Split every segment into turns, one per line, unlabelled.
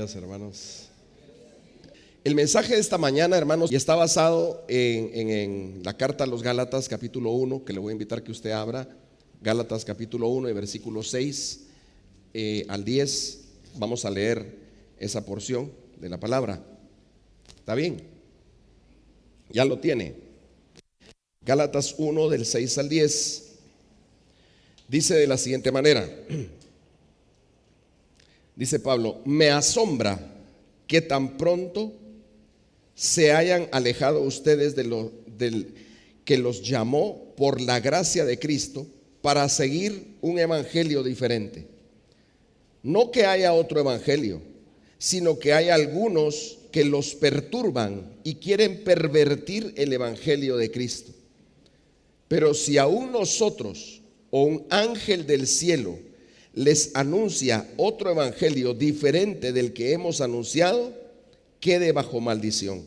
días, hermanos. El mensaje de esta mañana, hermanos, y está basado en la carta a los Gálatas capítulo 1, que le voy a invitar que usted abra. Gálatas capítulo 1 y versículo 6 al 10. Vamos a leer esa porción de la palabra. ¿Está bien? Ya lo tiene. Gálatas 1 del 6 al 10. Dice de la siguiente manera. Dice Pablo: me asombra que tan pronto se hayan alejado ustedes del que los llamó por la gracia de Cristo para seguir un evangelio diferente. No que haya otro evangelio, sino que hay algunos que los perturban y quieren pervertir el evangelio de Cristo. Pero si aún nosotros o un ángel del cielo les anuncia otro evangelio diferente del que hemos anunciado, quede bajo maldición.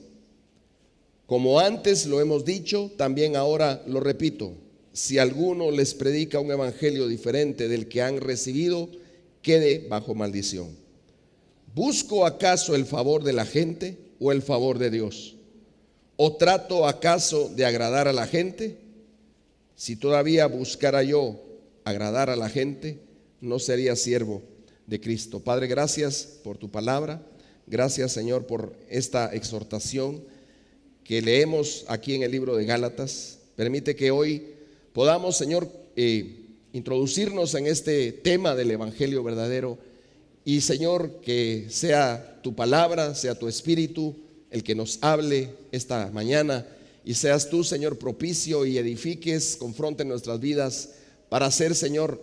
Como antes lo hemos dicho, también ahora lo repito: si alguno les predica un evangelio diferente del que han recibido, quede bajo maldición. ¿Busco acaso el favor de la gente o el favor de Dios? ¿O trato acaso de agradar a la gente? Si todavía buscara yo agradar a la gente, no sería siervo de Cristo. Padre, gracias por tu palabra. Gracias, Señor, por esta exhortación que leemos aquí en el libro de Gálatas. Permite que hoy podamos, Señor, introducirnos en este tema del evangelio verdadero. Y, Señor, que sea tu palabra, sea tu espíritu el que nos hable esta mañana. Y seas tú, Señor, propicio y edifiques, confronte nuestras vidas para ser, Señor,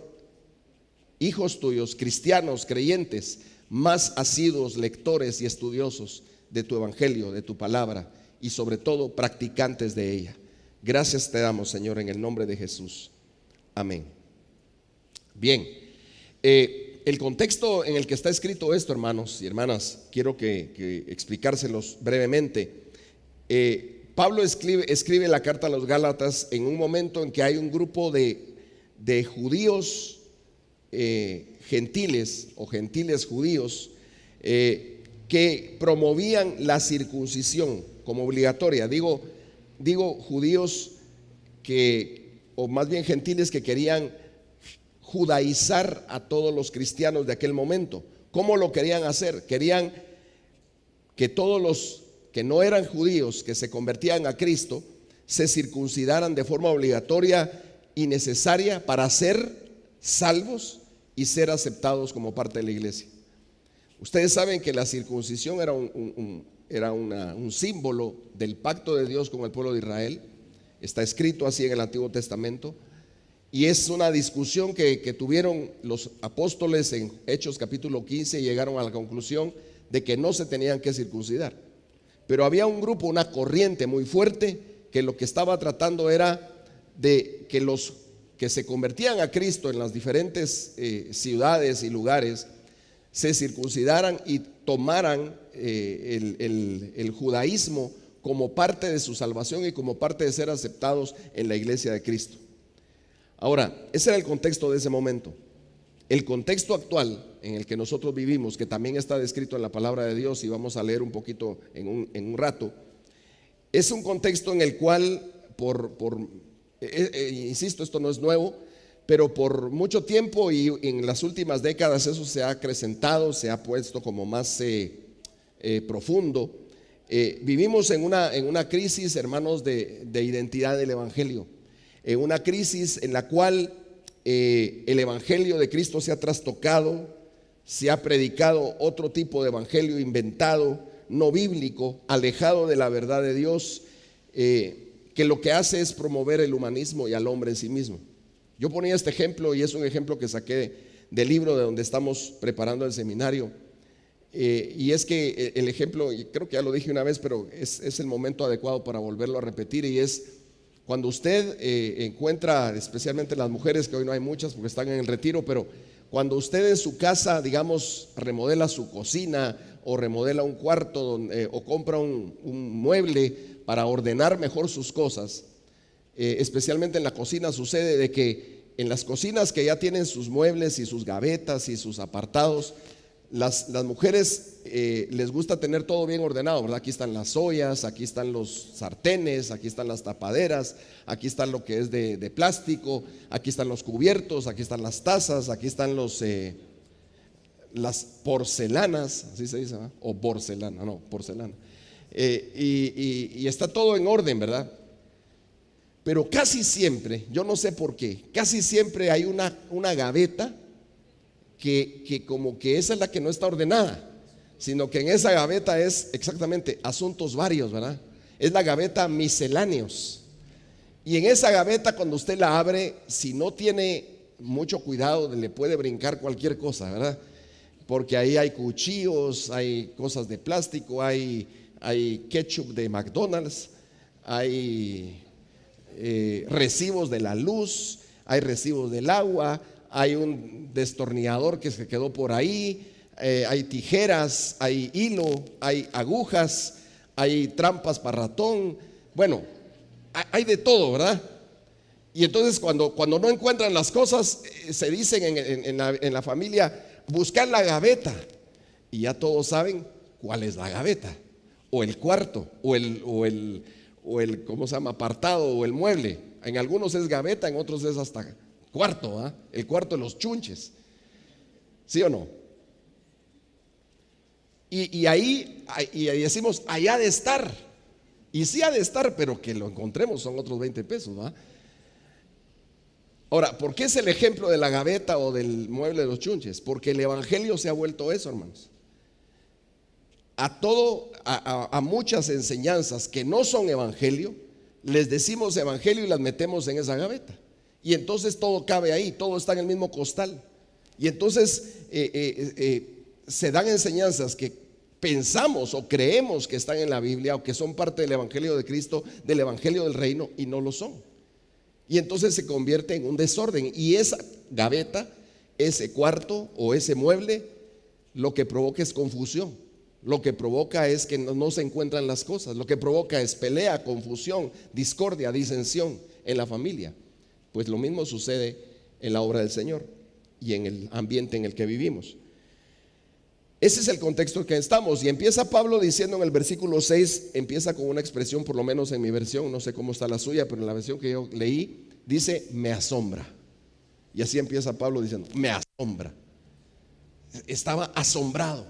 hijos tuyos, cristianos, creyentes, más asiduos lectores y estudiosos de tu evangelio, de tu palabra, y sobre todo practicantes de ella. Gracias te damos, Señor, en el nombre de Jesús. Amén. Bien, el contexto en el que está escrito esto, hermanos y hermanas, quiero que explicárselos brevemente. Pablo escribe la carta a los Gálatas en un momento en que hay un grupo de judíos gentiles o gentiles judíos que promovían la circuncisión como obligatoria. Digo judíos o más bien gentiles que querían judaizar a todos los cristianos de aquel momento. ¿Cómo lo querían hacer? Querían que todos los que no eran judíos, que se convertían a Cristo, se circuncidaran de forma obligatoria y necesaria para ser salvos y ser aceptados como parte de la iglesia. Ustedes saben que la circuncisión era un símbolo del pacto de Dios con el pueblo de Israel. Está escrito así en el Antiguo Testamento. Y es una discusión que tuvieron los apóstoles en Hechos capítulo 15 y llegaron a la conclusión de que no se tenían que circuncidar. Pero había un grupo, una corriente muy fuerte, que lo que estaba tratando era de que los que se convertían a Cristo en las diferentes ciudades y lugares se circuncidaran y tomaran el judaísmo como parte de su salvación y como parte de ser aceptados en la iglesia de Cristo. Ahora, ese era el contexto de ese momento. El contexto actual en el que nosotros vivimos, que también está descrito en la palabra de Dios y vamos a leer un poquito en un rato, es un contexto en el cual insisto, esto no es nuevo, pero por mucho tiempo y en las últimas décadas eso se ha acrecentado, se ha puesto como más profundo. Vivimos en una crisis, hermanos, de identidad del evangelio, en una crisis en la cual el evangelio de Cristo se ha trastocado, se ha predicado otro tipo de evangelio inventado, no bíblico, alejado de la verdad de Dios, que lo que hace es promover el humanismo y al hombre en sí mismo. Yo ponía este ejemplo y es un ejemplo que saqué del libro de donde estamos preparando el seminario, y es que el ejemplo, y creo que ya lo dije una vez, pero es el momento adecuado para volverlo a repetir, y es cuando usted encuentra, especialmente las mujeres, que hoy no hay muchas porque están en el retiro, pero cuando usted en su casa, digamos, remodela su cocina o remodela un cuarto o compra un mueble para ordenar mejor sus cosas, especialmente en la cocina sucede de que en las cocinas que ya tienen sus muebles y sus gavetas y sus apartados, las mujeres les gusta tener todo bien ordenado, ¿verdad? Aquí están las ollas, aquí están los sartenes, aquí están las tapaderas, aquí está lo que es de plástico, aquí están los cubiertos, aquí están las tazas, aquí están las porcelanas, así se dice, ¿verdad? O porcelana, no, porcelana. Y está todo en orden, ¿verdad? Pero casi siempre, yo no sé por qué, casi siempre hay una gaveta que como que esa es la que no está ordenada, sino que en esa gaveta es exactamente asuntos varios, ¿verdad? Es la gaveta misceláneos. Y en esa gaveta, cuando usted la abre, si no tiene mucho cuidado, le puede brincar cualquier cosa, ¿verdad? Porque ahí hay cuchillos, hay cosas de plástico, hay ketchup de McDonald's, hay recibos de la luz, hay recibos del agua, hay un destornillador que se quedó por ahí, hay tijeras, hay hilo, hay agujas, hay trampas para ratón. Bueno, hay de todo, ¿verdad? Y entonces cuando no encuentran las cosas, se dicen en la familia, buscar la gaveta. Y ya todos saben cuál es la gaveta, o el cuarto, o el ¿cómo se llama? Apartado, o el mueble. En algunos es gaveta, en otros es hasta cuarto, ¿eh? El cuarto de los chunches, ¿sí o no? Y ahí decimos, allá ha de estar. Y sí ha de estar, pero que lo encontremos son otros 20 pesos, ¿va? Ahora, ¿por qué es el ejemplo de la gaveta o del mueble de los chunches? Porque el evangelio se ha vuelto eso, hermanos. A muchas enseñanzas que no son evangelio, les decimos evangelio y las metemos en esa gaveta. Y entonces todo cabe ahí, todo está en el mismo costal. Y entonces se dan enseñanzas que pensamos o creemos que están en la Biblia o que son parte del evangelio de Cristo, del evangelio del reino, y no lo son. Y entonces se convierte en un desorden. Y esa gaveta, ese cuarto o ese mueble, lo que provoca es confusión. Lo que provoca es que no se encuentran las cosas. Lo que provoca es pelea, confusión, discordia, disensión en la familia. Pues lo mismo sucede en la obra del Señor y en el ambiente en el que vivimos. Ese es el contexto en que estamos. Y empieza Pablo diciendo en el versículo 6, empieza con una expresión, por lo menos en mi versión, no sé cómo está la suya, pero en la versión que yo leí, dice, me asombra. Y así empieza Pablo diciendo, me asombra. Estaba asombrado.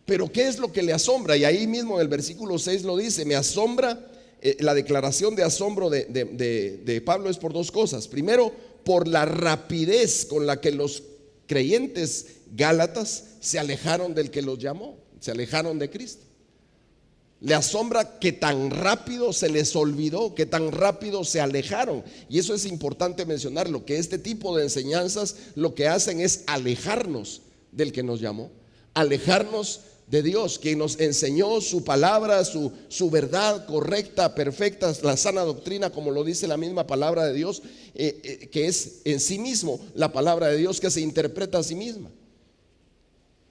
Pero ¿qué es lo que le asombra? Y ahí mismo en el versículo 6 lo dice, me asombra. La declaración de asombro de Pablo es por dos cosas. Primero, por la rapidez con la que los creyentes gálatas se alejaron del que los llamó, se alejaron de Cristo. Le asombra que tan rápido se les olvidó, que tan rápido se alejaron. Y eso es importante mencionarlo, que este tipo de enseñanzas lo que hacen es alejarnos del que nos llamó, alejarnos de Dios, quien nos enseñó su palabra, su verdad correcta, perfecta, la sana doctrina, como lo dice la misma palabra de Dios, que es en sí mismo la palabra de Dios que se interpreta a sí misma.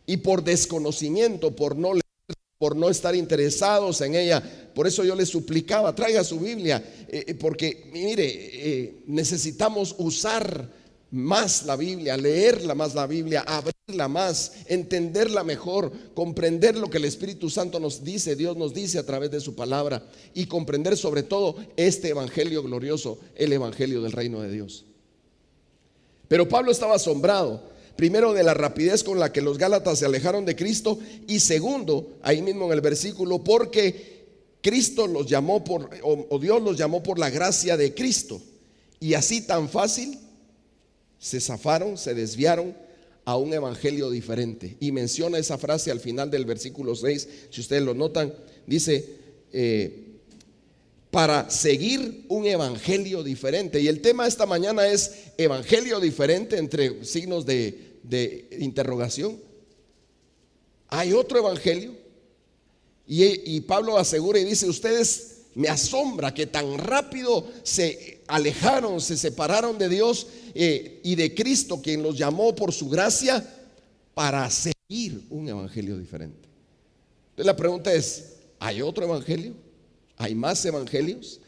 Y por desconocimiento, por no estar interesados en ella, por eso yo les suplicaba, traiga su Biblia, porque mire, necesitamos usar más la Biblia, leerla más la Biblia, abrirla más, entenderla mejor, comprender lo que el Espíritu Santo nos dice, Dios nos dice a través de su palabra, y comprender sobre todo este evangelio glorioso, el evangelio del reino de Dios. Pero Pablo estaba asombrado, primero de la rapidez con la que los gálatas se alejaron de Cristo, y segundo, ahí mismo en el versículo, porque Cristo los llamó o Dios los llamó por la gracia de Cristo, y así tan fácil se zafaron, se desviaron a un evangelio diferente. Y menciona esa frase al final del versículo 6, si ustedes lo notan, dice para seguir un evangelio diferente. Y el tema esta mañana es evangelio diferente, entre signos de interrogación. Hay otro evangelio. Y Pablo asegura y dice, ustedes, me asombra que tan rápido se alejaron, se separaron de Dios y de Cristo, quien los llamó por su gracia para seguir un evangelio diferente. Entonces la pregunta es, ¿hay otro evangelio? ¿Hay más evangelios?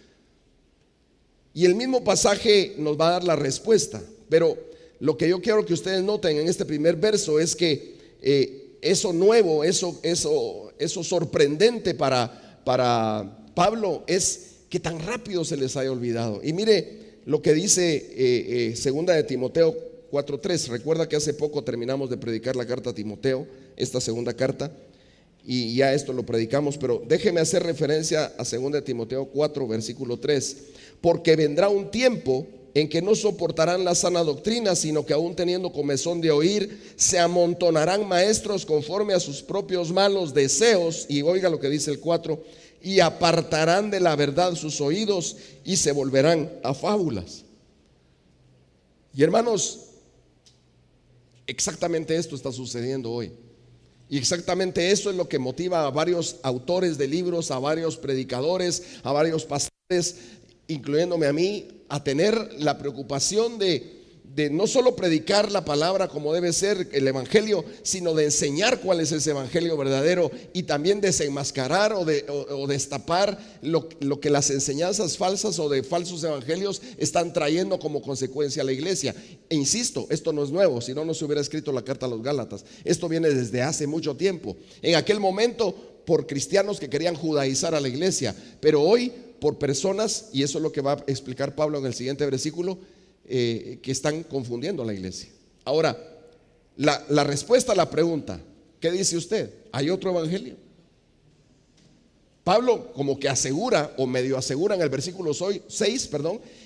Y el mismo pasaje nos va a dar la respuesta, pero lo que yo quiero que ustedes noten en este primer verso es que eso nuevo, eso sorprendente para Pablo es que tan rápido se les haya olvidado. Y mire lo que dice segunda de Timoteo 4:3. Recuerda que hace poco terminamos de predicar la carta a Timoteo, esta segunda carta, y ya esto lo predicamos, pero déjeme hacer referencia a 2 Timoteo 4, versículo 3. Porque vendrá un tiempo en que no soportarán la sana doctrina, sino que aún teniendo comezón de oír, se amontonarán maestros conforme a sus propios malos deseos. Y oiga lo que dice el 4: y apartarán de la verdad sus oídos y se volverán a fábulas. Y hermanos, exactamente esto está sucediendo hoy. Y exactamente eso es lo que motiva a varios autores de libros, a varios predicadores, a varios pastores, incluyéndome a mí, a tener la preocupación de no solo predicar la palabra como debe ser el evangelio, sino de enseñar cuál es ese evangelio verdadero, y también desenmascarar o destapar lo que las enseñanzas falsas o de falsos evangelios están trayendo como consecuencia a la iglesia. E insisto, esto no es nuevo, si no, no se hubiera escrito la carta a los Gálatas. Esto viene desde hace mucho tiempo. En aquel momento, por cristianos que querían judaizar a la iglesia, pero hoy por personas, y eso es lo que va a explicar Pablo en el siguiente versículo, que están confundiendo a la iglesia. Ahora, la respuesta a la pregunta, ¿qué dice usted? ¿Hay otro evangelio? Pablo como que asegura, o medio asegura en el versículo 6,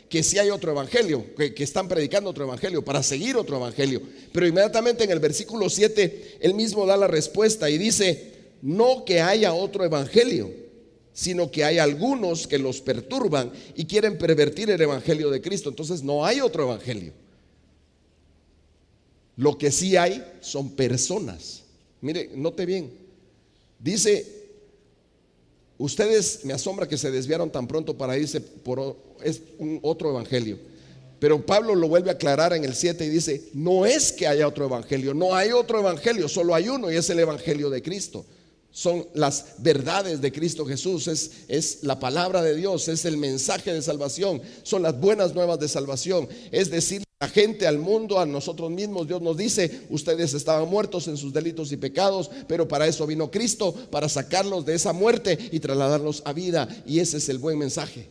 que sí hay otro evangelio, que están predicando otro evangelio, para seguir otro evangelio. Pero inmediatamente en el versículo 7 él mismo da la respuesta y dice: no que haya otro evangelio, sino que hay algunos que los perturban y quieren pervertir el evangelio de Cristo. Entonces no hay otro evangelio. Lo que sí hay son personas. Mire, note bien, dice: ustedes, me asombra que se desviaron tan pronto para irse por otro evangelio. Pero Pablo lo vuelve a aclarar en el 7 y dice: no es que haya otro evangelio, no hay otro evangelio, solo hay uno, y es el evangelio de Cristo. Son las verdades de Cristo Jesús, es la palabra de Dios, es el mensaje de salvación, son las buenas nuevas de salvación. Es decir, la gente, al mundo, a nosotros mismos, Dios nos dice: ustedes estaban muertos en sus delitos y pecados, pero para eso vino Cristo, para sacarlos de esa muerte y trasladarlos a vida. Y ese es el buen mensaje.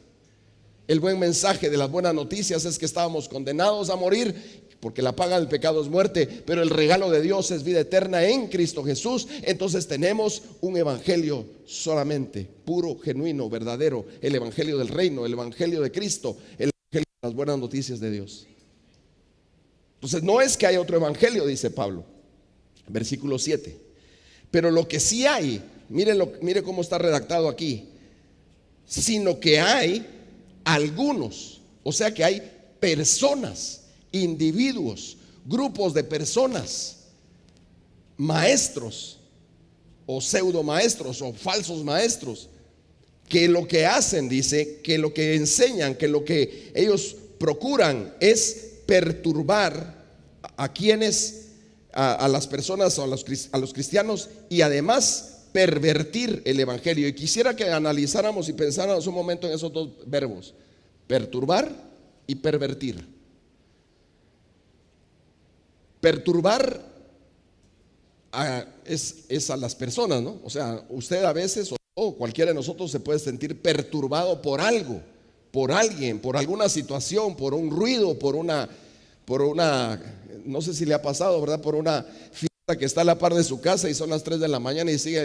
El buen mensaje de las buenas noticias es que estábamos condenados a morir, porque la paga del pecado es muerte, pero el regalo de Dios es vida eterna en Cristo Jesús. Entonces tenemos un evangelio solamente, puro, genuino, verdadero, el evangelio del reino, el evangelio de Cristo, el evangelio de las buenas noticias de Dios. Entonces no es que haya otro evangelio, dice Pablo, versículo 7. Pero lo que sí hay, mire cómo está redactado aquí, sino que hay algunos, o sea que hay personas, individuos, grupos de personas, maestros o pseudo maestros o falsos maestros, que lo que hacen, dice, que lo que enseñan, que lo que ellos procuran es perturbar a quienes, a las personas o a los cristianos, y además pervertir el evangelio. Y quisiera que analizáramos y pensáramos un momento en esos dos verbos: perturbar y pervertir. Perturbar es a las personas, ¿no? O sea, usted a veces o cualquiera de nosotros se puede sentir perturbado por algo, por alguien, por alguna situación, por un ruido, por una, no sé si le ha pasado, ¿verdad? Por una fiesta que está a la par de su casa y son las 3 de la mañana y sigue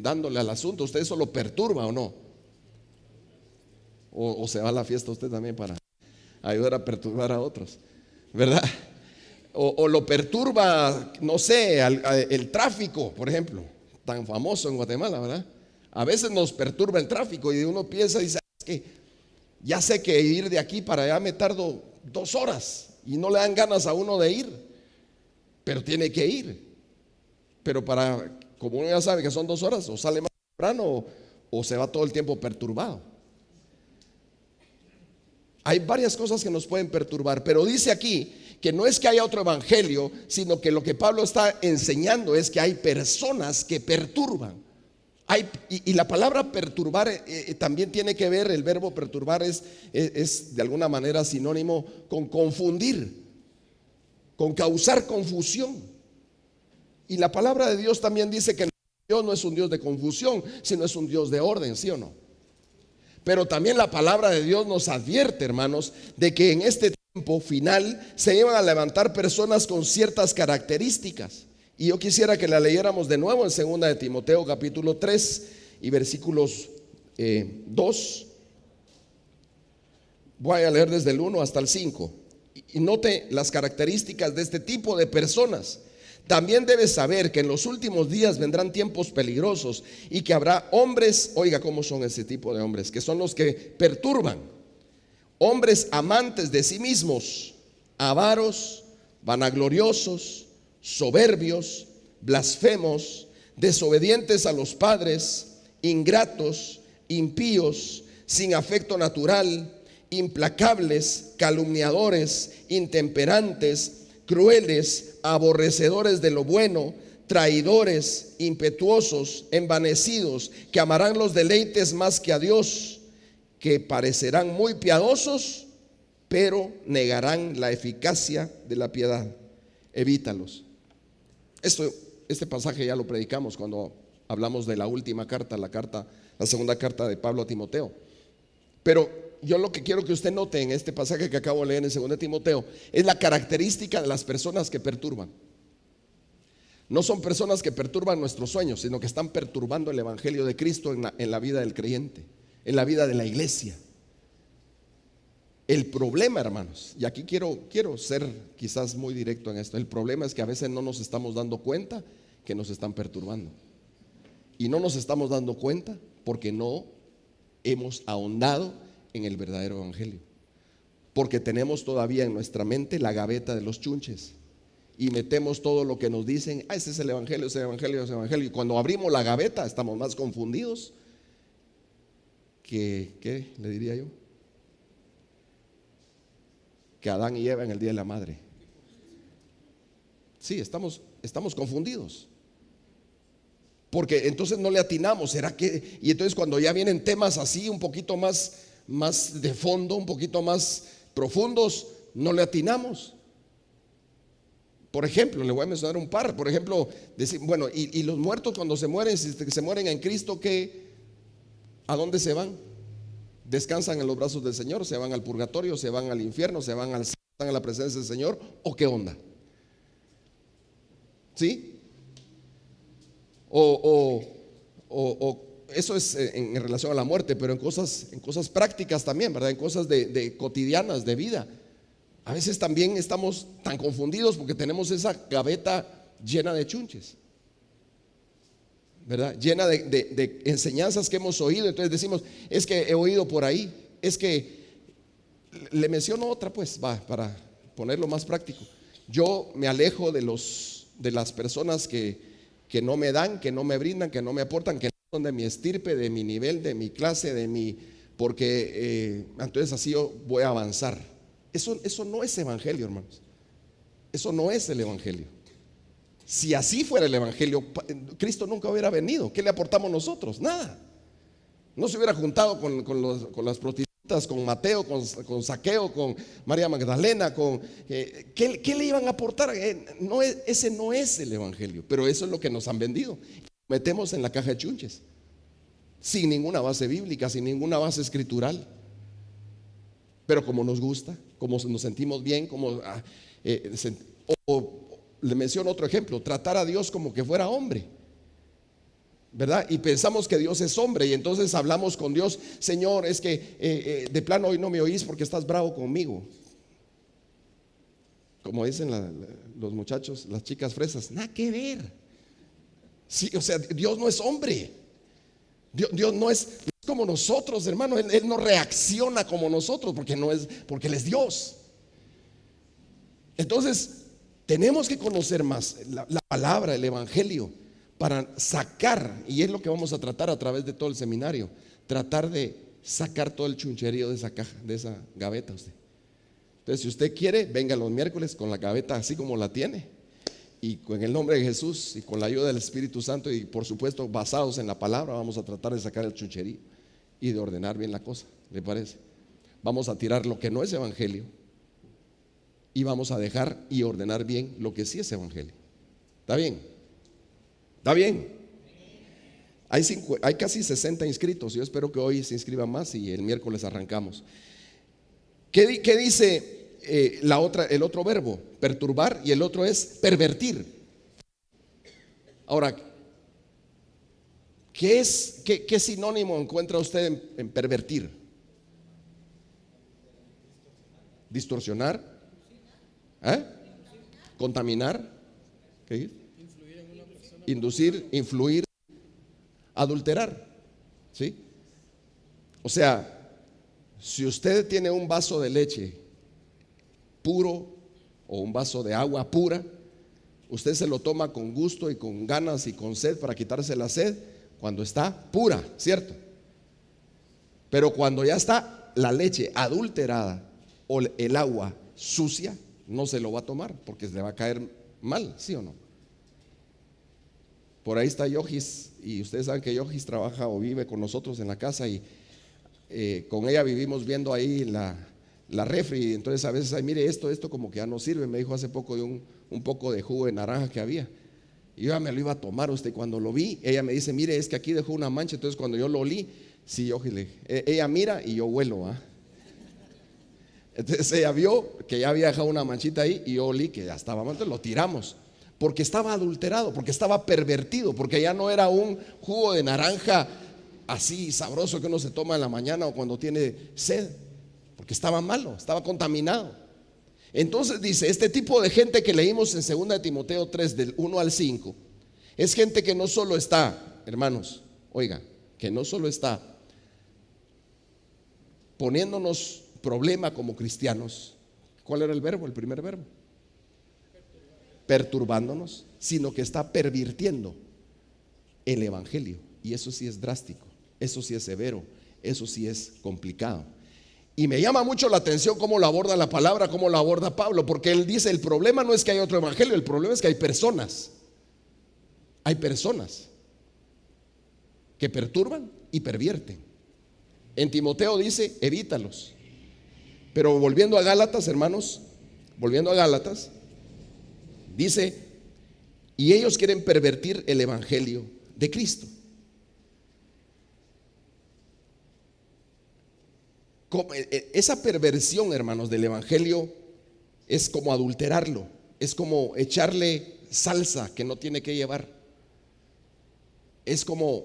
dándole al asunto. ¿Usted eso lo perturba o no? O se va a la fiesta usted también para ayudar a perturbar a otros, ¿verdad? O lo perturba, no sé, el tráfico, por ejemplo, tan famoso en Guatemala, ¿verdad? A veces nos perturba el tráfico y uno piensa y dice: es que ya sé que ir de aquí para allá me tardo 2 horas y no le dan ganas a uno de ir, pero tiene que ir. Pero como uno ya sabe que son 2 horas, o sale más temprano o se va todo el tiempo perturbado. Hay varias cosas que nos pueden perturbar, pero dice aquí que no es que haya otro evangelio, sino que lo que Pablo está enseñando es que hay personas que perturban. Y la palabra perturbar también tiene que ver, el verbo perturbar es de alguna manera sinónimo con confundir, con causar confusión. Y la palabra de Dios también dice que Dios no es un Dios de confusión, sino es un Dios de orden, ¿sí o no? Pero también la palabra de Dios nos advierte, hermanos, de que en este tiempo final se iban a levantar personas con ciertas características. Y yo quisiera que la leyéramos de nuevo en 2 de Timoteo capítulo 3 y versículos 2. Voy a leer desde el 1 hasta el 5. Y note las características de este tipo de personas. También debes saber que en los últimos días vendrán tiempos peligrosos y que habrá hombres, oiga cómo son ese tipo de hombres, que son los que perturban, hombres amantes de sí mismos, avaros, vanagloriosos, soberbios, blasfemos, desobedientes a los padres, ingratos, impíos, sin afecto natural, implacables, calumniadores, intemperantes, crueles, aborrecedores de lo bueno, traidores, impetuosos, envanecidos, que amarán los deleites más que a Dios, que parecerán muy piadosos, pero negarán la eficacia de la piedad. Evítalos. Este pasaje ya lo predicamos cuando hablamos de la última carta, la segunda carta de Pablo a Timoteo. Pero yo lo que quiero que usted note en este pasaje que acabo de leer en 2 de Timoteo es la característica de las personas que perturban. No son personas que perturban nuestros sueños, sino que están perturbando el evangelio de Cristo en la vida del creyente, en la vida de la iglesia. El problema, hermanos, y aquí quiero ser quizás muy directo en esto, el problema es que a veces no nos estamos dando cuenta que nos están perturbando. Y no nos estamos dando cuenta porque no hemos ahondado en el verdadero evangelio, porque tenemos todavía en nuestra mente la gaveta de los chunches y metemos todo lo que nos dicen. Ese es el evangelio, ese evangelio, ese evangelio. Y cuando abrimos la gaveta estamos más confundidos ¿qué le diría yo? Que Adán y Eva en el día de la madre. Sí, estamos confundidos. Porque entonces no le atinamos. ¿Será que? Y entonces cuando ya vienen temas así un poquito más de fondo, un poquito más profundos, no le atinamos. Por ejemplo, le voy a mencionar un par. Por ejemplo, decir, bueno, y los muertos cuando se mueren, si se mueren en Cristo, ¿a dónde se van? ¿Descansan en los brazos del Señor? ¿Se van al purgatorio? ¿Se van al infierno? ¿Se van están en la presencia del Señor? ¿O qué onda? ¿Sí? O eso es en relación a la muerte, pero en cosas prácticas también, ¿verdad? En cosas de cotidianas, de vida. A veces también estamos tan confundidos porque tenemos esa gaveta llena de chunches, ¿verdad? Llena de enseñanzas que hemos oído. Entonces decimos, es que he oído por ahí. Es que le menciono otra, pues, para ponerlo más práctico. Yo me alejo de las personas que no me dan, que no me brindan, que no me aportan, que no son de mi estirpe, de mi nivel, de mi clase, porque entonces así yo voy a avanzar. Eso no es evangelio, hermanos. Eso no es el evangelio. Si así fuera el evangelio, Cristo nunca hubiera venido. ¿Qué le aportamos nosotros? Nada. No se hubiera juntado con las prostitutas, con Mateo, con Zaqueo, con María Magdalena, ¿qué le iban a aportar? Ese no es el evangelio, pero eso es lo que nos han vendido. Metemos en la caja de chunches, sin ninguna base bíblica, sin ninguna base escritural. Pero como nos gusta, como nos sentimos bien, le menciono otro ejemplo, tratar a Dios como que fuera hombre, ¿verdad? Y pensamos que Dios es hombre y entonces hablamos con Dios: Señor, es que de plano hoy no me oís porque estás bravo conmigo. Como dicen los muchachos, las chicas fresas, nada que ver. Sí, o sea, Dios no es hombre. Dios no es como nosotros, hermano. Él no reacciona como nosotros porque Él es Dios. Entonces tenemos que conocer más la palabra, el evangelio, para sacar, y es lo que vamos a tratar a través de todo el seminario, tratar de sacar todo el chuncherío de esa caja, de esa gaveta usted. Entonces, si usted quiere, venga los miércoles con la gaveta así como la tiene, y con el nombre de Jesús y con la ayuda del Espíritu Santo, y por supuesto basados en la palabra, vamos a tratar de sacar el chuncherío y de ordenar bien la cosa. ¿Le parece? Vamos a tirar lo que no es evangelio y vamos a dejar y ordenar bien lo que sí es evangelio. ¿Está bien? ¿Está bien? Hay casi 60 inscritos. Yo espero que hoy se inscriban más y el miércoles arrancamos. ¿Qué dice el otro verbo? Perturbar, y el otro es pervertir. Ahora, ¿qué sinónimo encuentra usted en pervertir? Distorsionar, contaminar, ¿qué? Inducir, influir, adulterar, ¿sí? O sea, si usted tiene un vaso de leche puro o un vaso de agua pura, usted se lo toma con gusto y con ganas y con sed para quitarse la sed cuando está pura, ¿cierto? Pero cuando ya está la leche adulterada o el agua sucia, no se lo va a tomar porque le va a caer mal, ¿sí o no? Por ahí está Yojis, y ustedes saben que Yojis trabaja o vive con nosotros en la casa, y con ella vivimos viendo ahí la refri. Entonces a veces, mire, esto como que ya no sirve. Me dijo hace poco de un poco de jugo de naranja que había, y yo ya me lo iba a tomar. Usted, cuando lo vi, ella me dice, mire, es que aquí dejó una mancha. Entonces cuando yo lo olí, sí, ella mira y yo huelo, Entonces ella vio que ya había dejado una manchita ahí, y yo olí que ya estaba mal. Entonces lo tiramos, porque estaba adulterado, porque estaba pervertido, porque ya no era un jugo de naranja así sabroso que uno se toma en la mañana o cuando tiene sed, porque estaba malo, estaba contaminado. Entonces dice, este tipo de gente que leímos en 2 de Timoteo 3 del 1 al 5, es gente que no solo está, hermanos, oiga, que no solo está poniéndonos problema como cristianos. ¿Cuál era el verbo? El primer verbo. Perturbándonos, sino que está pervirtiendo el evangelio. Y eso sí es drástico, eso sí es severo, eso sí es complicado. Y me llama mucho la atención cómo lo aborda la palabra, cómo lo aborda Pablo, porque él dice, el problema no es que hay otro evangelio, el problema es que hay personas que perturban y pervierten. En Timoteo dice, evítalos. Pero volviendo a Gálatas, hermanos, dice, y ellos quieren pervertir el evangelio de Cristo. Esa perversión, hermanos, del evangelio es como adulterarlo, es como echarle salsa que no tiene que llevar. Es como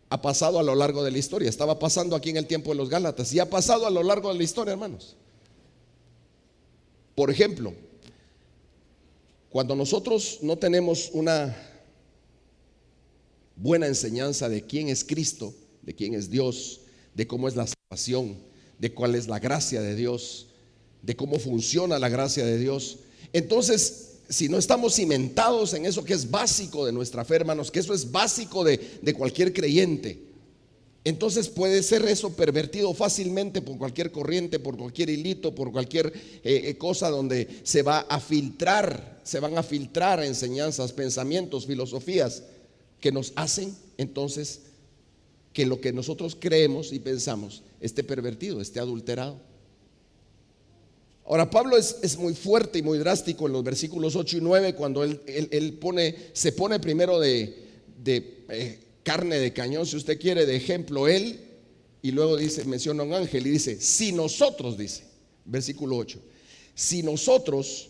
ha pasado a lo largo de la historia. Estaba pasando aquí en el tiempo de los Gálatas y ha pasado a lo largo de la historia, hermanos. Por ejemplo, cuando nosotros no tenemos una buena enseñanza de quién es Cristo, de quién es Dios, de cómo es la salvación, de cuál es la gracia de Dios, de cómo funciona la gracia de Dios, entonces, si no estamos cimentados en eso que es básico de nuestra fe, hermanos, que eso es básico de cualquier creyente, entonces puede ser eso pervertido fácilmente por cualquier corriente, por cualquier hilito, por cualquier cosa donde se van a filtrar enseñanzas, pensamientos, filosofías que nos hacen entonces que lo que nosotros creemos y pensamos esté pervertido, esté adulterado. Ahora, Pablo es muy fuerte y muy drástico en los versículos 8 y 9 cuando él se pone primero de carne de cañón, si usted quiere, de ejemplo él, y luego menciona un ángel y dice, si nosotros, dice, versículo 8, si nosotros,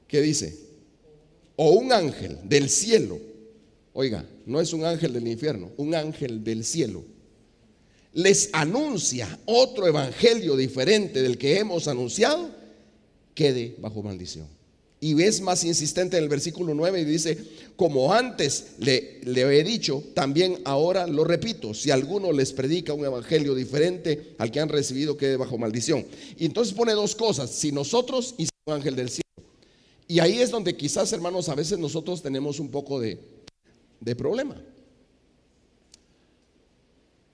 ¿qué dice? O un ángel del cielo, oiga, no es un ángel del infierno, un ángel del cielo, les anuncia otro evangelio diferente del que hemos anunciado, quede bajo maldición. Y es más insistente en el versículo 9 y dice, como antes le he dicho, también ahora lo repito, si alguno les predica un evangelio diferente al que han recibido, quede bajo maldición. Y entonces pone dos cosas, si nosotros y si un ángel del cielo. Y ahí es donde quizás, hermanos, a veces nosotros tenemos un poco de problema.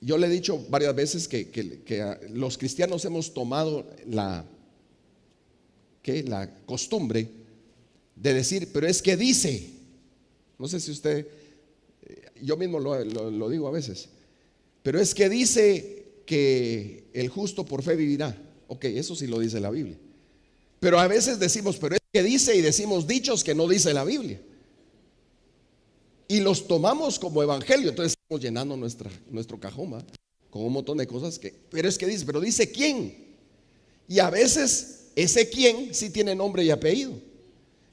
Yo le he dicho varias veces que los cristianos hemos tomado la costumbre de decir, pero es que dice, no sé si usted, yo mismo lo digo a veces, pero es que dice que el justo por fe vivirá. Ok, eso sí lo dice la Biblia. Pero a veces decimos, pero es que dice, y decimos dichos que no dice la Biblia. y los tomamos como evangelio. Entonces estamos llenando nuestro cajón, ¿va? Con un montón de cosas pero es que dice, pero dice quién. Y a veces ese quién sí tiene nombre y apellido.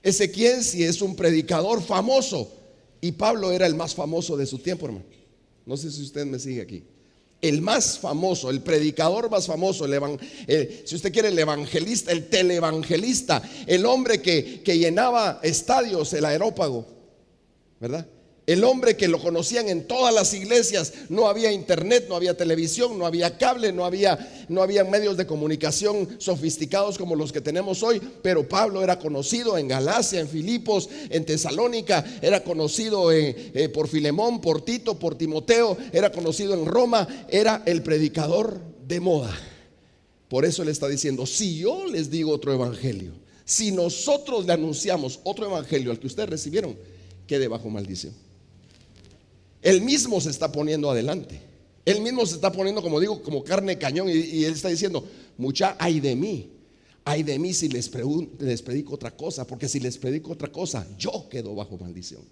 Ese quién sí es un predicador famoso. Y Pablo era el más famoso de su tiempo, hermano. No sé si usted me sigue aquí. El más famoso, el predicador más famoso, si usted quiere, el evangelista, el televangelista, el hombre que llenaba estadios, el Areópago, ¿verdad? El hombre que lo conocían en todas las iglesias. No había internet, no había televisión, no había cable, no había medios de comunicación sofisticados como los que tenemos hoy. Pero Pablo era conocido en Galacia, en Filipos, en Tesalónica. Era conocido por Filemón, por Tito, por Timoteo. Era conocido en Roma. Era el predicador de moda. Por eso le está diciendo, si yo les digo otro evangelio, si nosotros le anunciamos otro evangelio al que ustedes recibieron, quede bajo maldición. Él mismo se está poniendo adelante. Él mismo se está poniendo, como digo, como carne de cañón. Y él está diciendo, mucha, ay de mí si les predico otra cosa. Porque si les predico otra cosa, yo quedo bajo maldición.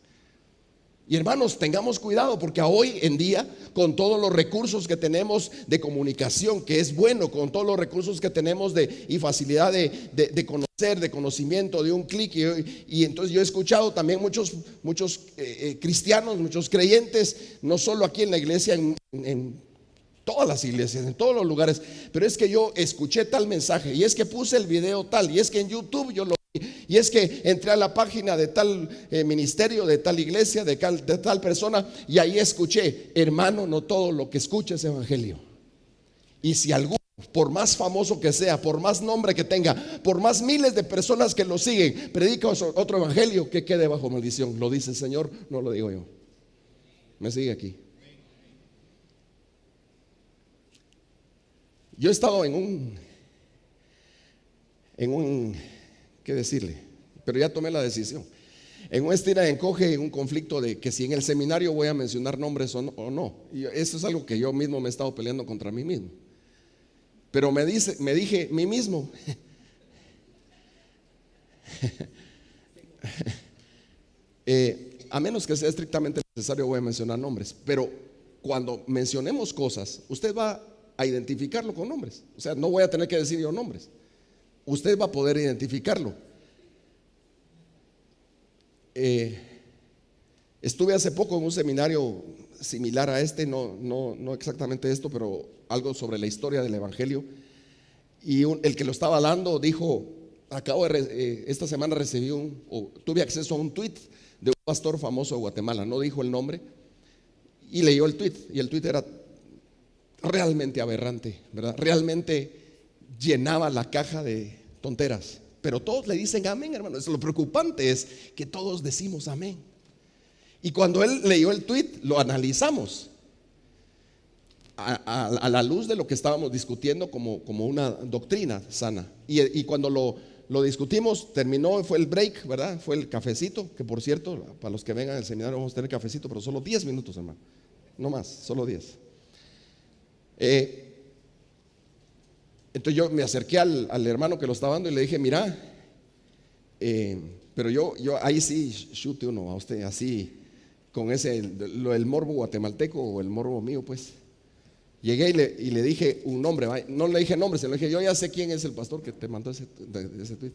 Y hermanos, tengamos cuidado, porque hoy en día, con todos los recursos que tenemos de comunicación, que es bueno, con todos los recursos que tenemos y facilidad de conocer, de conocimiento, de un clic, y entonces yo he escuchado también muchos cristianos, muchos creyentes, no solo aquí en la iglesia, en todas las iglesias, en todos los lugares, pero es que yo escuché tal mensaje, y es que puse el video tal, y es que en YouTube yo lo vi, y es que entré a la página de tal ministerio, de tal iglesia, de tal persona, y ahí escuché. Hermano, no todo lo que escucha es evangelio. Y si alguno, por más famoso que sea, por más nombre que tenga, por más miles de personas que lo siguen, predica otro evangelio, que quede bajo maldición. Lo dice el Señor, no lo digo yo. Me sigue aquí. Yo he estado en un ¿qué decirle? Pero ya tomé la decisión. En un estira y encoge, en un conflicto de que si en el seminario voy a mencionar nombres o no. Y eso es algo que yo mismo me he estado peleando contra mí mismo. Pero me dije mí mismo, a menos que sea estrictamente necesario voy a mencionar nombres. Pero cuando mencionemos cosas, usted va a identificarlo con nombres. O sea, no voy a tener que decir yo nombres. Usted va a poder identificarlo. Estuve hace poco en un seminario similar a este, no exactamente esto, pero algo sobre la historia del evangelio. Y el que lo estaba dando dijo, esta semana tuve acceso a un tweet de un pastor famoso de Guatemala. No dijo el nombre y leyó el tweet, y el tweet era realmente aberrante, ¿verdad? Realmente llenaba la caja de tonteras, pero todos le dicen amén, hermano. Eso, lo preocupante es que todos decimos amén. Y cuando él leyó el tweet, lo analizamos a la luz de lo que estábamos discutiendo como una doctrina sana. Y cuando lo discutimos, terminó, fue el break, ¿verdad? Fue el cafecito, que por cierto, para los que vengan al seminario vamos a tener cafecito, pero solo 10 minutos, hermano. No más, solo 10. Entonces yo me acerqué al hermano que lo estaba dando y le dije, mira, pero yo ahí sí chute uno a usted así, con el morbo guatemalteco o el morbo mío, pues. Llegué y le dije un nombre, no le dije nombre, se lo dije, yo ya sé quién es el pastor que te mandó ese tweet.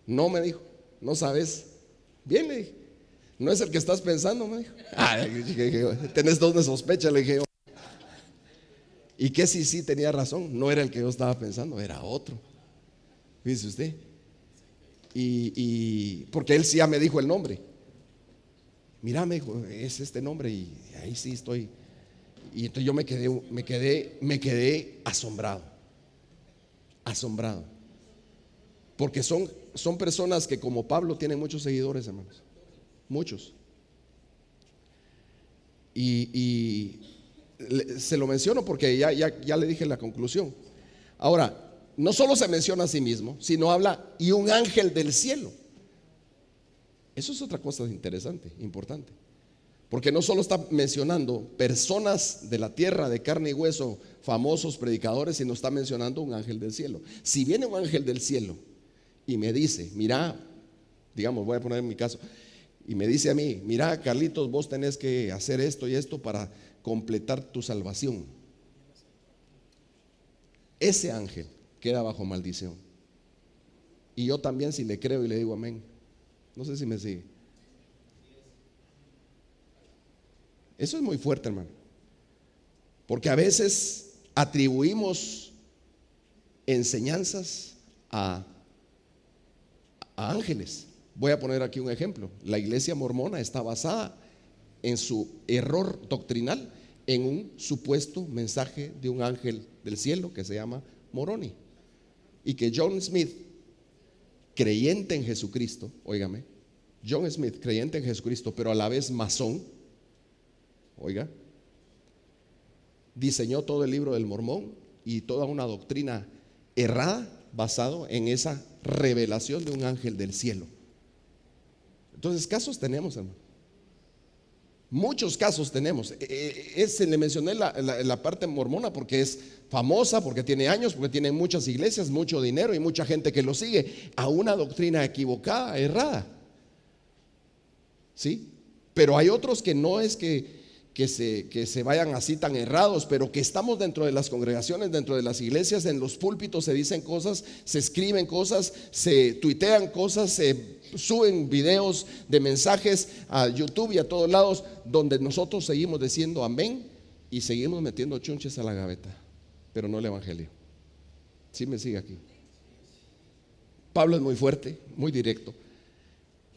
No, me dijo, no sabes. Bien, le dije, no es el que estás pensando, me dijo. Tenés doble sospecha, le dije yo. Y que sí tenía razón, no era el que yo estaba pensando, era otro. Dice usted. Y porque él sí ya me dijo el nombre. Mira, me dijo, es este nombre, y ahí sí estoy. Y entonces yo me quedé asombrado. Porque son personas que, como Pablo, tienen muchos seguidores, hermanos. Muchos. Y se lo menciono porque ya le dije la conclusión. Ahora, no solo se menciona a sí mismo, sino habla y un ángel del cielo. Eso es otra cosa interesante, importante. Porque no solo está mencionando personas de la tierra, de carne y hueso, famosos predicadores, sino está mencionando un ángel del cielo. Si viene un ángel del cielo y me dice, mira, digamos, voy a poner en mi caso, y me dice a mí: mira, Carlitos, vos tenés que hacer esto y esto para completar tu salvación. Ese ángel queda bajo maldición. Y yo también, si le creo y le digo amén. No sé si me sigue. Eso es muy fuerte, hermano, porque a veces atribuimos enseñanzas a ángeles. Voy a poner aquí un ejemplo. La iglesia mormona está basada en su error doctrinal en un supuesto mensaje de un ángel del cielo que se llama Moroni, y que John Smith, creyente en Jesucristo, óigame, John Smith, creyente en Jesucristo, pero a la vez masón, oiga, diseñó todo el libro del Mormón y toda una doctrina errada basado en esa revelación de un ángel del cielo. Entonces, casos tenemos, hermano. Muchos casos tenemos. Le mencioné la parte mormona porque es famosa, porque tiene años, porque tiene muchas iglesias, mucho dinero y mucha gente que lo sigue, a una doctrina equivocada, errada. ¿Sí? Pero hay otros que no es que se vayan así tan errados, pero que estamos dentro de las congregaciones, dentro de las iglesias, en los púlpitos se dicen cosas, se escriben cosas, se tuitean cosas, se suben videos de mensajes a YouTube y a todos lados, donde nosotros seguimos diciendo amén y seguimos metiendo chunches a la gaveta, pero no el evangelio. ¿Sí me sigue aquí? Pablo es muy fuerte, muy directo,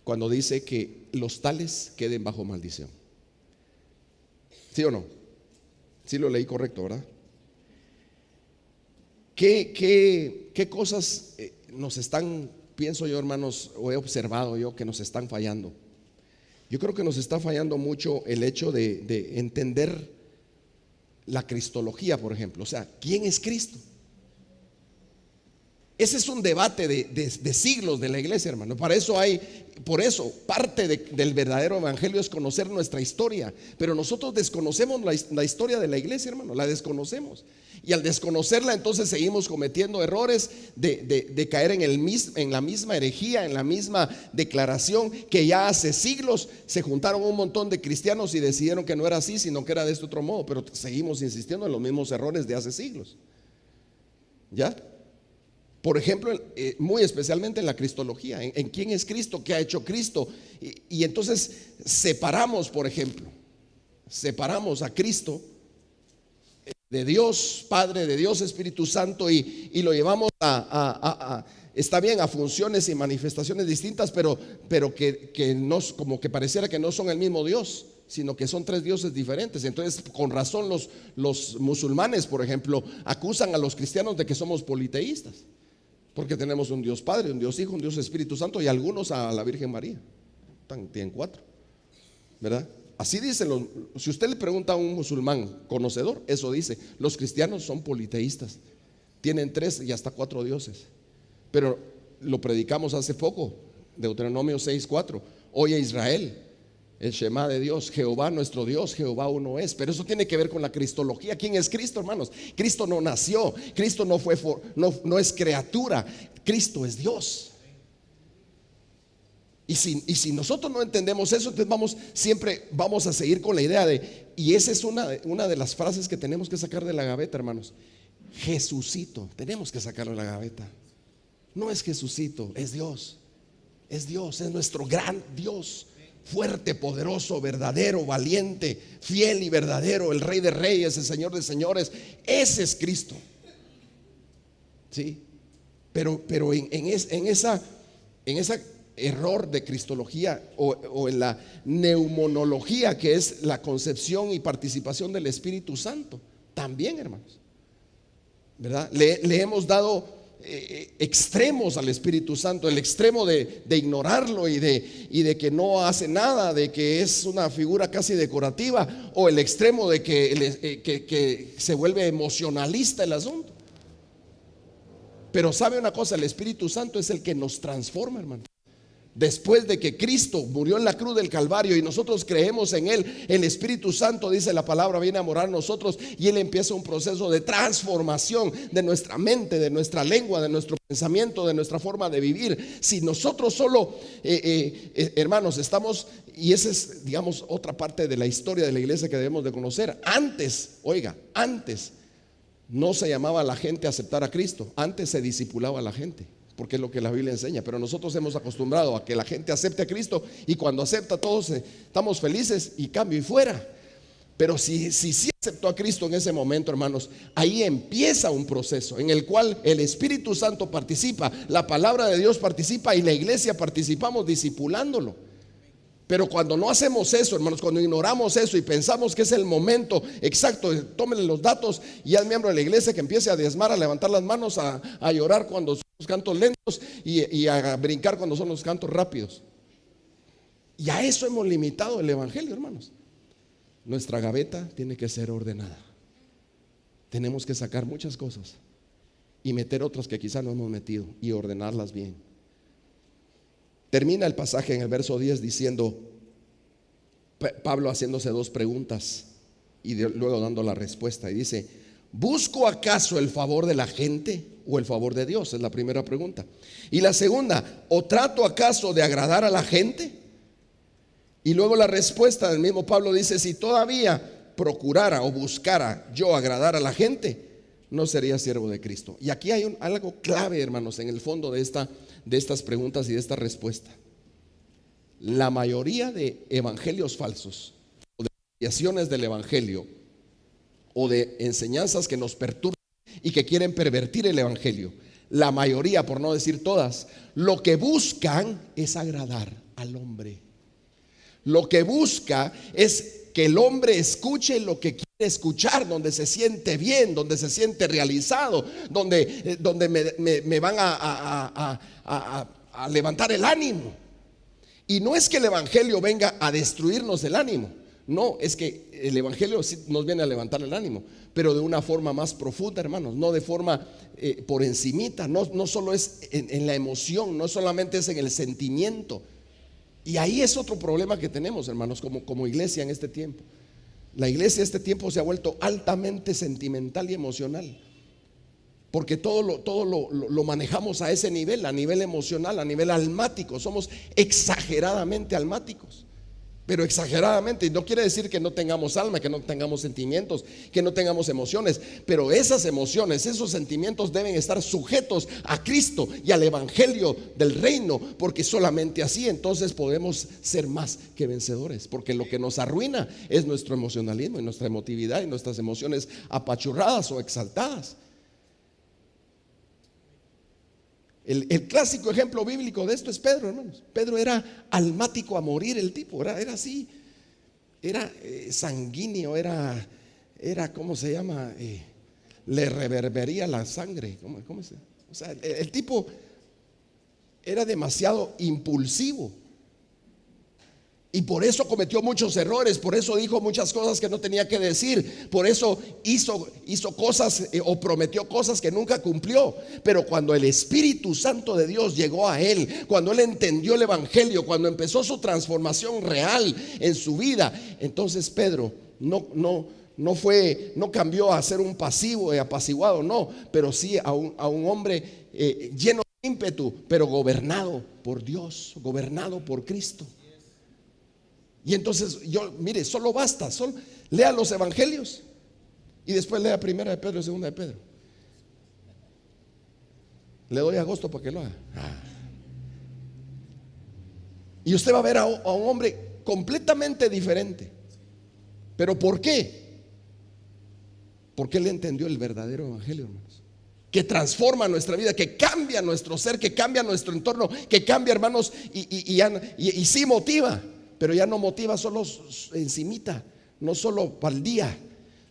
cuando dice que los tales queden bajo maldición. ¿Sí o no? Sí lo leí correcto, ¿verdad? ¿Qué cosas nos están, pienso yo, hermanos, o he observado yo que nos están fallando? Yo creo que nos está fallando mucho el hecho de entender la cristología, por ejemplo. O sea, ¿quién es Cristo? Ese es un debate de siglos de la iglesia, hermano. Por eso parte del verdadero evangelio es conocer nuestra historia. Pero nosotros desconocemos la historia de la iglesia, hermano. La desconocemos. Y al desconocerla, entonces seguimos cometiendo errores de caer en la misma herejía, en la misma declaración que ya hace siglos se juntaron un montón de cristianos y decidieron que no era así, sino que era de este otro modo. Pero seguimos insistiendo en los mismos errores de hace siglos. ¿Ya? Por ejemplo, muy especialmente en la cristología, en quién es Cristo, qué ha hecho Cristo. Y entonces separamos, por ejemplo, separamos a Cristo de Dios Padre, de Dios Espíritu Santo, y lo llevamos está bien, a funciones y manifestaciones distintas, pero que no, como que pareciera que no son el mismo Dios, sino que son tres dioses diferentes. Entonces, con razón los musulmanes, por ejemplo, acusan a los cristianos de que somos politeístas, porque tenemos un Dios Padre, un Dios Hijo, un Dios Espíritu Santo, y algunos a la Virgen María. Tienen cuatro, ¿verdad? Así dicen si usted le pregunta a un musulmán conocedor, eso dice: los cristianos son politeístas, tienen 3 y hasta 4 dioses. Pero lo predicamos hace poco, Deuteronomio 6:4. Oye Israel, el Shema de Dios, Jehová nuestro Dios, Jehová uno es. Pero eso tiene que ver con la cristología. ¿Quién es Cristo, hermanos? Cristo no nació, Cristo no es criatura, Cristo es Dios. Y si nosotros no entendemos eso, entonces siempre vamos a seguir con la idea y esa es una de las frases que tenemos que sacar de la gaveta, hermanos. Jesucito, tenemos que sacarlo de la gaveta. No es Jesucito, es Dios. Es Dios, es nuestro gran Dios, fuerte, poderoso, verdadero, valiente, fiel y verdadero, el Rey de Reyes, el Señor de Señores. Ese es Cristo. ¿Sí? Pero en esa error de cristología o en la neumonología, que es la concepción y participación del Espíritu Santo, también, hermanos, ¿verdad? Le hemos dado extremos al Espíritu Santo, el extremo de ignorarlo y de que no hace nada, de que es una figura casi decorativa, o el extremo de que se vuelve emocionalista el asunto. Pero sabe una cosa, el Espíritu Santo es el que nos transforma, hermano. Después de que Cristo murió en la cruz del Calvario y nosotros creemos en Él, el Espíritu Santo, dice la palabra, viene a morar en nosotros y Él empieza un proceso de transformación de nuestra mente, de nuestra lengua, de nuestro pensamiento, de nuestra forma de vivir. Si nosotros solo, hermanos, estamos, y esa es, digamos, otra parte de la historia de la iglesia que debemos de conocer. Antes, oiga, antes no se llamaba a la gente a aceptar a Cristo, antes se discipulaba a la gente, porque es lo que la Biblia enseña. Pero nosotros hemos acostumbrado a que la gente acepte a Cristo, y cuando acepta todos estamos felices y cambio y fuera. Pero si aceptó a Cristo en ese momento, hermanos, ahí empieza un proceso en el cual el Espíritu Santo participa, la palabra de Dios participa y la iglesia participamos discipulándolo. Pero cuando no hacemos eso, hermanos, cuando ignoramos eso y pensamos que es el momento exacto, tómenle los datos y al miembro de la iglesia que empiece a diezmar, a levantar las manos, a llorar cuando son los cantos lentos y a brincar cuando son los cantos rápidos. Y a eso hemos limitado el evangelio, hermanos. Nuestra gaveta tiene que ser ordenada. Tenemos que sacar muchas cosas y meter otras que quizá no hemos metido y ordenarlas bien. Termina el pasaje en el verso 10 diciendo, Pablo haciéndose dos preguntas y luego dando la respuesta, y dice: ¿busco acaso el favor de la gente o el favor de Dios? Es la primera pregunta. Y la segunda, ¿o trato acaso de agradar a la gente? Y luego la respuesta del mismo Pablo dice: si todavía procurara o buscara yo agradar a la gente, no sería siervo de Cristo. Y aquí hay algo clave, hermanos, en el fondo de estas preguntas y de esta respuesta. La mayoría de evangelios falsos o de desviaciones del evangelio o de enseñanzas que nos perturban y que quieren pervertir el evangelio, la mayoría, por no decir todas, lo que buscan es agradar al hombre. Lo que busca es que el hombre escuche lo que quiere escuchar, donde se siente bien, donde se siente realizado, donde me van a levantar el ánimo. Y no es que el evangelio venga a destruirnos el ánimo, no, es que el evangelio sí nos viene a levantar el ánimo, pero de una forma más profunda, hermanos, no de forma por encimita, no solo es en la emoción, no solamente es en el sentimiento. Y ahí es otro problema que tenemos, hermanos, como iglesia en este tiempo. La iglesia en este tiempo se ha vuelto altamente sentimental y emocional, porque todo lo manejamos a ese nivel, a nivel emocional, a nivel almático. Somos exageradamente almáticos, pero exageradamente. Y no quiere decir que no tengamos alma, que no tengamos sentimientos, que no tengamos emociones, pero esas emociones, esos sentimientos deben estar sujetos a Cristo y al evangelio del reino, porque solamente así entonces podemos ser más que vencedores. Porque lo que nos arruina es nuestro emocionalismo y nuestra emotividad y nuestras emociones apachurradas o exaltadas. El clásico ejemplo bíblico de esto es Pedro, hermanos. Pedro era almático a morir, el tipo, era así, era sanguíneo, era ¿cómo se llama? Le reverbería la sangre. ¿Cómo se? O sea, el tipo era demasiado impulsivo. Y por eso cometió muchos errores, por eso dijo muchas cosas que no tenía que decir, por eso hizo cosas o prometió cosas que nunca cumplió. Pero cuando el Espíritu Santo de Dios llegó a él, cuando él entendió el evangelio, cuando empezó su transformación real en su vida, entonces Pedro no cambió a ser un pasivo y apaciguado, no, pero sí a un hombre lleno de ímpetu, pero gobernado por Dios, gobernado por Cristo. Y entonces mire, solo basta, lea los evangelios y después lea primera de Pedro y segunda de Pedro. Le doy agosto para que lo haga. Y usted va a ver a un hombre completamente diferente. ¿Pero por qué? Porque él entendió el verdadero evangelio, hermanos, que transforma nuestra vida, que cambia nuestro ser, que cambia nuestro entorno, que cambia, hermanos, y sí motiva. Pero ya no motiva solo encimita, no solo para el día,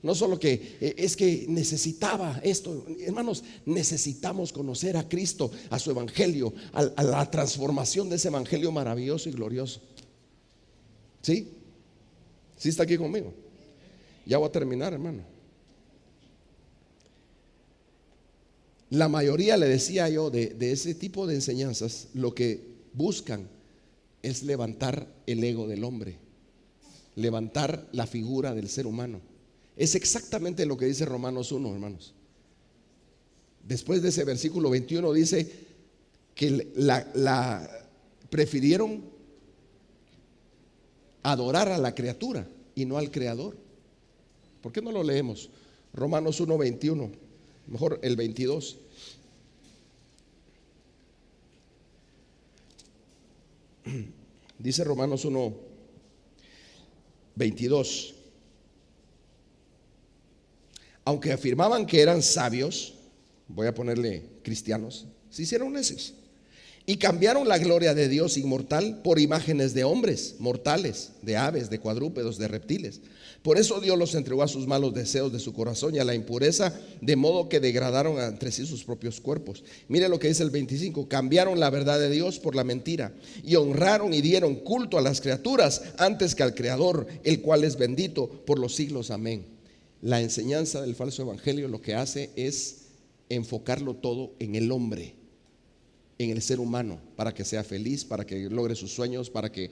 no solo que es que necesitaba esto. Hermanos, necesitamos conocer a Cristo, a su evangelio, a la transformación de ese evangelio maravilloso y glorioso. ¿Sí? ¿Sí está aquí conmigo? Ya voy a terminar, hermano. La mayoría, le decía yo, de ese tipo de enseñanzas, lo que buscan es levantar el ego del hombre, levantar la figura del ser humano. Es exactamente lo que dice Romanos 1, hermanos. Después de ese versículo 21 dice que prefirieron adorar a la criatura y no al Creador. ¿Por qué no lo leemos? Romanos 1, 21, mejor el 22. Dice Romanos 1, 22. Aunque afirmaban que eran sabios, voy a ponerle cristianos, se hicieron necios y cambiaron la gloria de Dios inmortal por imágenes de hombres mortales, de aves, de cuadrúpedos, de reptiles. Por eso Dios los entregó a sus malos deseos de su corazón y a la impureza, de modo que degradaron entre sí sus propios cuerpos. Mire lo que dice el 25: cambiaron la verdad de Dios por la mentira y honraron y dieron culto a las criaturas antes que al Creador, el cual es bendito por los siglos. Amén. La enseñanza del falso evangelio lo que hace es enfocarlo todo en el hombre, en el ser humano, para que sea feliz, para que logre sus sueños, para que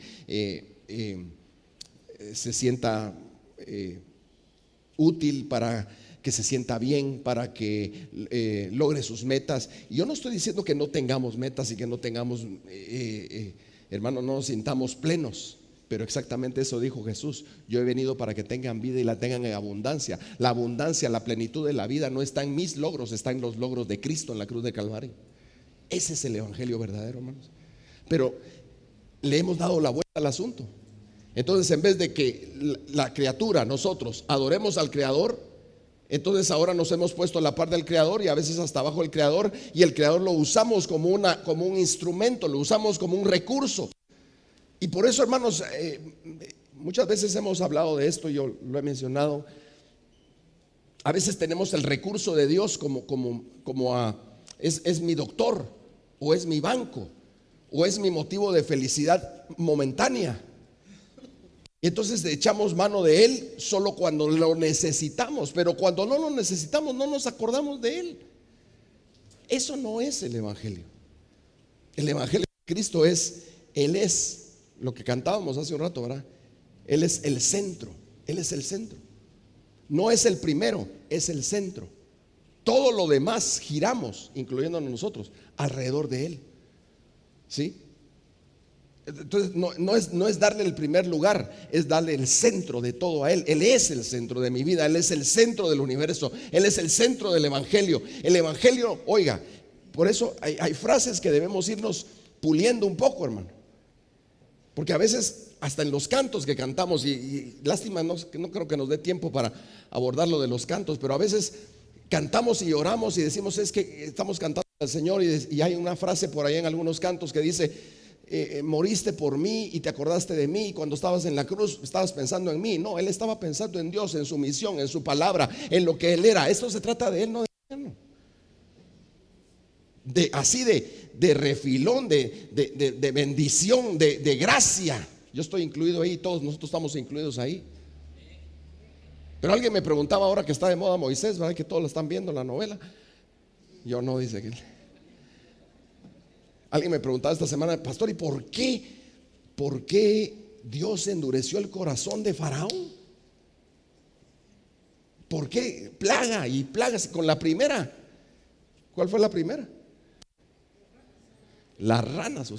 se sienta útil, para que se sienta bien, para que logre sus metas. Y yo no estoy diciendo que no tengamos metas y que no tengamos, hermano, no nos sintamos plenos. Pero exactamente eso dijo Jesús: yo he venido para que tengan vida y la tengan en abundancia. La abundancia, la plenitud de la vida no está en mis logros, está en los logros de Cristo en la cruz de Calvario. Ese es el evangelio verdadero, hermanos. Pero le hemos dado la vuelta al asunto. Entonces, en vez de que la criatura, nosotros adoremos al Creador, entonces ahora nos hemos puesto a la par del Creador y a veces hasta abajo del Creador, y el Creador lo usamos como un instrumento, lo usamos como un recurso. Y por eso, hermanos, muchas veces hemos hablado de esto, yo lo he mencionado. A veces tenemos el recurso de Dios es mi doctor, o es mi banco, o es mi motivo de felicidad momentánea. Y entonces echamos mano de Él solo cuando lo necesitamos, pero cuando no lo necesitamos no nos acordamos de Él. Eso no es el evangelio. El evangelio de Cristo es, Él es lo que cantábamos hace un rato, ¿verdad? Él es el centro, Él es el centro. No es el primero, es el centro. Todo lo demás giramos, incluyéndonos nosotros, alrededor de Él. ¿Sí? Entonces no es darle el primer lugar, es darle el centro de todo a Él. Él es el centro de mi vida, Él es el centro del universo, Él es el centro del evangelio. El evangelio, oiga, por eso hay frases que debemos irnos puliendo un poco, hermano. Porque a veces hasta en los cantos que cantamos, y lástima, no creo que nos dé tiempo para abordar lo de los cantos, pero a veces cantamos y oramos y decimos: es que estamos cantando al Señor, y hay una frase por ahí en algunos cantos que dice: moriste por mí y te acordaste de mí, y cuando estabas en la cruz estabas pensando en mí. No, Él estaba pensando en Dios, en su misión, en su palabra, en lo que Él era. Esto se trata de Él, no de él. Así de refilón, de bendición, de gracia. Yo estoy incluido ahí, todos nosotros estamos incluidos ahí. Pero alguien me preguntaba ahora que está de moda Moisés, ¿verdad? Que todos lo están viendo la novela. Yo no, dice que alguien me preguntaba esta semana: pastor, ¿y por qué Dios endureció el corazón de Faraón? ¿Por qué plaga y plagas con la primera? ¿Cuál fue la primera? Las ranas,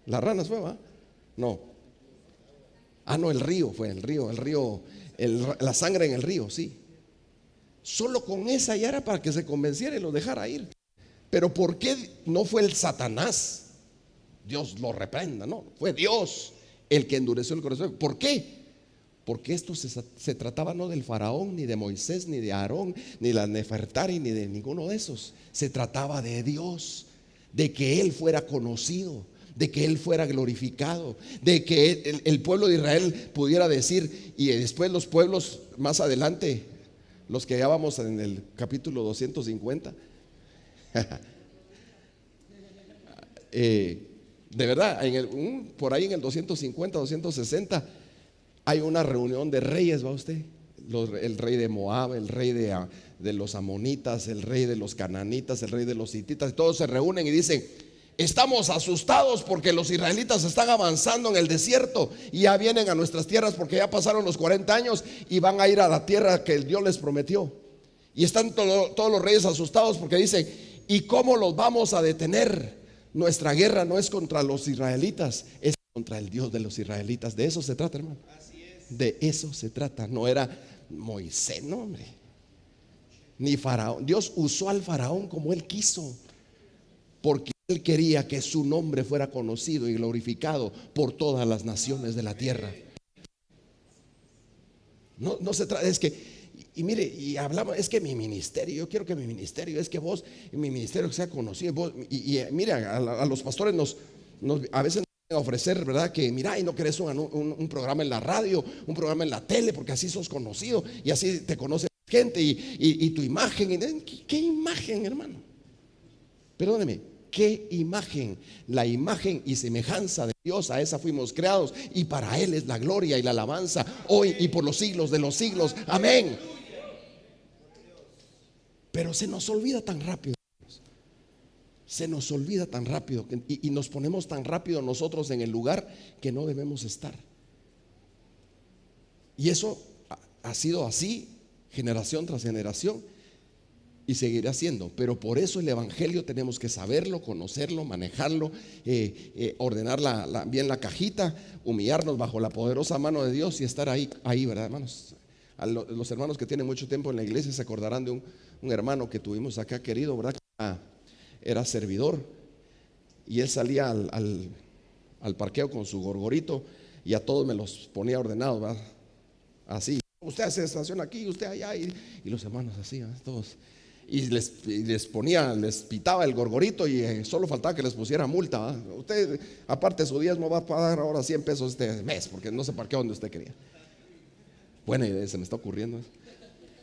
las ranas fue, ¿va? No. No, el río fue, la sangre en el río, sí. Solo con esa ya era para que se convenciera y lo dejara ir. Pero ¿por qué no fue el Satanás? Dios lo reprenda, no, fue Dios el que endureció el corazón. ¿Por qué? Porque esto se trataba no del faraón, ni de Moisés, ni de Aarón, ni de la Nefertari, ni de ninguno de esos. Se trataba de Dios, de que Él fuera conocido, de que Él fuera glorificado, de que el pueblo de Israel pudiera decir, y después los pueblos más adelante, los que ya vamos en el capítulo 250, de verdad, por ahí en el 250, 260 hay una reunión de reyes, ¿va usted? El rey de Moab, el rey de los amonitas, el rey de los cananitas, el rey de los hititas, todos se reúnen y dicen: Estamos asustados porque los israelitas están avanzando en el desierto y ya vienen a nuestras tierras porque ya pasaron los 40 años y van a ir a la tierra que el Dios les prometió. Y están todos los reyes asustados porque dicen: ¿y cómo los vamos a detener? Nuestra guerra no es contra los israelitas, es contra el Dios de los israelitas. De eso se trata, hermano. De eso se trata. No era Moisés, no, hombre, ni Faraón. Dios usó al Faraón como él quiso, porque él quería que su nombre fuera conocido y glorificado por todas las naciones de la tierra. No se trata, es que, y mire, y hablamos, es que mi ministerio, yo quiero que mi ministerio, es que vos, mi ministerio sea conocido. Vos, mira, a los pastores a veces nos van a ofrecer, ¿verdad? Que mira, y no querés un programa en la radio, un programa en la tele, porque así sos conocido y así te conoce gente y tu imagen. ¿Qué imagen, hermano? Perdóneme, ¿qué imagen? La imagen y semejanza de Dios, a esa fuimos creados, y para Él es la gloria y la alabanza hoy y por los siglos de los siglos. Amén. Pero se nos olvida tan rápido. Se nos olvida tan rápido y nos ponemos tan rápido nosotros en el lugar que no debemos estar. Y eso ha sido así generación tras generación y seguirá siendo. Pero por eso el evangelio tenemos que saberlo, conocerlo, manejarlo, ordenar bien la cajita, humillarnos bajo la poderosa mano de Dios y estar ahí, ¿verdad, hermanos? Los hermanos que tienen mucho tiempo en la iglesia se acordarán de un hermano que tuvimos acá, querido, ¿verdad? Era servidor y él salía al parqueo con su gorgorito y a todos me los ponía ordenados, ¿verdad? Así: usted se estaciona aquí, usted allá, y los hermanos así, ¿verdad? Todos. Y les pitaba el gorgorito y solo faltaba que les pusiera multa, ¿verdad? Usted, aparte de su diezmo, va a pagar ahora 100 pesos este mes porque no se parqueó donde usted quería. Buena idea, se me está ocurriendo.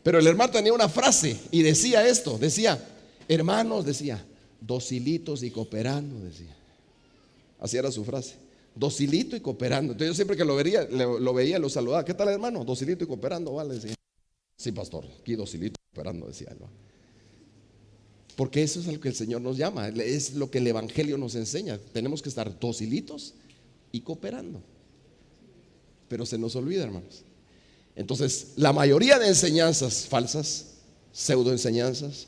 Pero el hermano tenía una frase y decía esto: decía, hermanos, decía, docilitos y cooperando, decía. Así era su frase: docilito y cooperando. Entonces yo siempre que lo veía, lo saludaba: ¿qué tal, hermano? Docilito y cooperando, vale, decía. Sí, pastor, aquí docilito y cooperando, decía él. Porque eso es a lo que el Señor nos llama, es lo que el evangelio nos enseña. Tenemos que estar docilitos y cooperando. Pero se nos olvida, hermanos. Entonces, la mayoría de enseñanzas falsas, pseudoenseñanzas,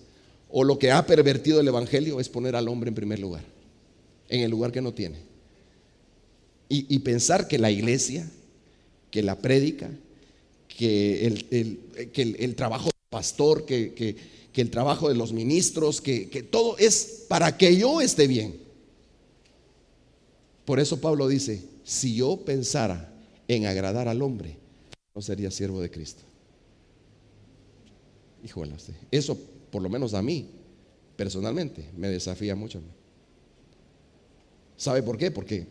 o lo que ha pervertido el evangelio, es poner al hombre en primer lugar, en el lugar que no tiene, y pensar que la iglesia, que la prédica, que el trabajo del pastor, que el trabajo de los ministros, que todo es para que yo esté bien. Por eso Pablo dice: si yo pensara en agradar al hombre, no sería siervo de Cristo. Híjole, eso por lo menos a mí personalmente me desafía mucho. ¿Sabe por qué? Porque